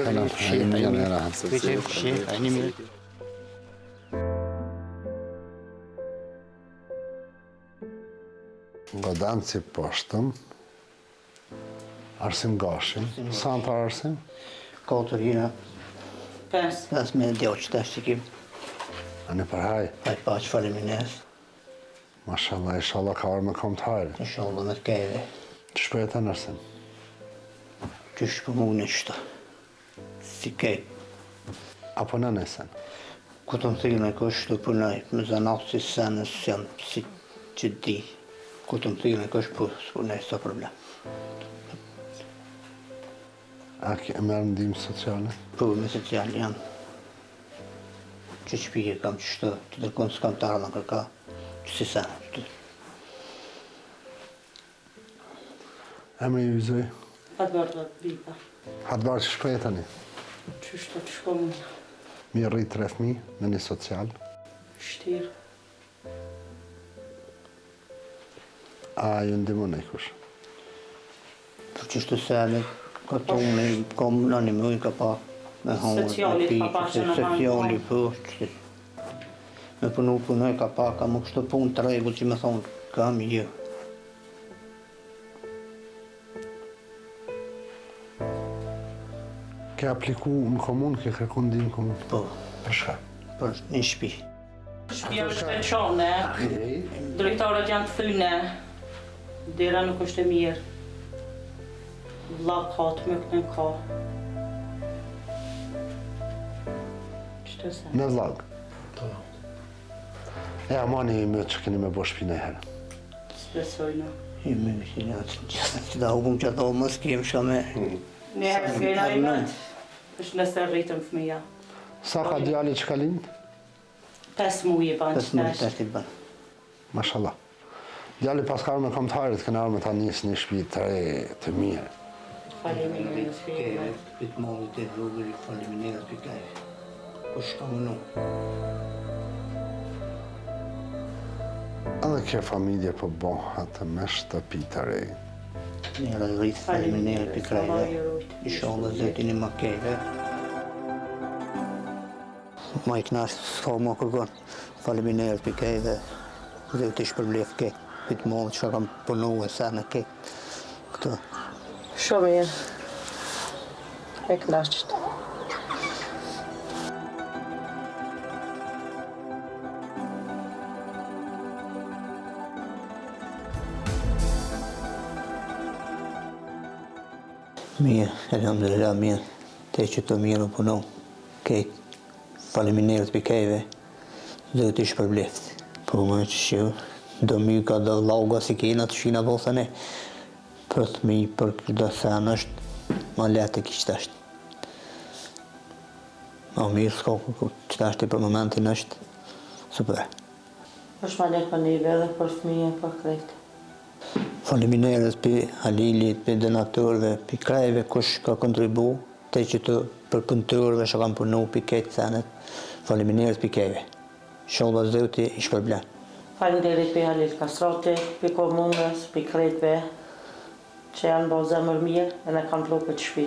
سلام الشيخ عيني مير Godam si poshtëm, Arsim Gashin, sa në parë Arsim? 4 hina 5 me djoqë të ashtikim. A në përhaj? Haj pa që falimines. Mashallah, inshallah ka orë me kom të hajrë. Inshallah me të kejve. Që shpejtë në Arsim? Që shpë mu në qëta. Si kej. Apo në nesen? Ku të më thilë me kështë të punaj, me zanat si senës janë si që di. Ku të më thilë me kështë punaj, s'ta problem. A ke merë ndimë sociale? Po, me social janë. Që shpije kam që shtë, të dërkonë s'kam të arë në kërka, që si senë. Emri ju vizoj? Hadvar të bika. Hadvar që shpejtë tani? Qështë të shkomu. Mi rritë 3 fëmijë në një social? Shtirë. A ju ndimon e kush? Për që shtë senë, ka tonë, kom në një mëjë ka pa me hongër, Socialit ka pa që në hangër. Sociali po, me punoj ka pa, ka më kështë punë të regull që me thonë, kam jo. Ke apliku në komunë, ke kërku ndimë në komunë? Po, Për shka? për një shpi. Shpia është e qone, drejtarët janë të thyne, dera nuk është e mirë. Vlla ka, të mykën ka. Qështë se? Në vlog? Po. E amani i më që keni me bo shpine herë. S'besojnë. I me që një që da hukëm që ato mos kemë shka me... Njëherë s'kejna i mëtë, është nëse rritëm fëmija. Sa ka djali që ka lindë? 5 muje banë 5 që mëjë nesh. të ashtit banë. Mashallah. Djali pas ka me kom të harit, këna arme ta njësë një shpi të re, të mirë. Faleminderit fëmija. Pitë molit e rrugër i falimineret për kajve. Po shka më nu. Edhe ke familje po boha të me shtëpi të re. Njëra rritë falimineret për krajve. Inshallah zetin i ma kejve. Ma i knasht s'ka ma kërgon. Falimineret për kejve. Zeti shpërblef ke. Pitë molit që kam punu e sa në ke. Këto. Shumë mirë. E knasht. Mirë, elhamdulillah mirë. Te që të mirë u punu. Kejt. Falimineret për kejve. Zeti shpërbleft. Po më që shqivë. Do mi ka dhe lauga si kena të shina po thëne. Për të mi, për këtë thënë është, ma letë e kishtë është. Ma mirë s'ka që është për momentin është super. është ma letë për njëve dhe për fëmije, për krejtë. Faleminderit për Halilit, për donatorëve, për krajve kush ka kontribu, te që të për punëtorëve që kanë punu për këtë senet. Faleminderit për kejve. Inshallah Zoti i shpërblen. Faleminderit për Halil Kastrati, për komunës, për krejtve, që janë bo zemër mirë edhe kanë vlo për të shpi.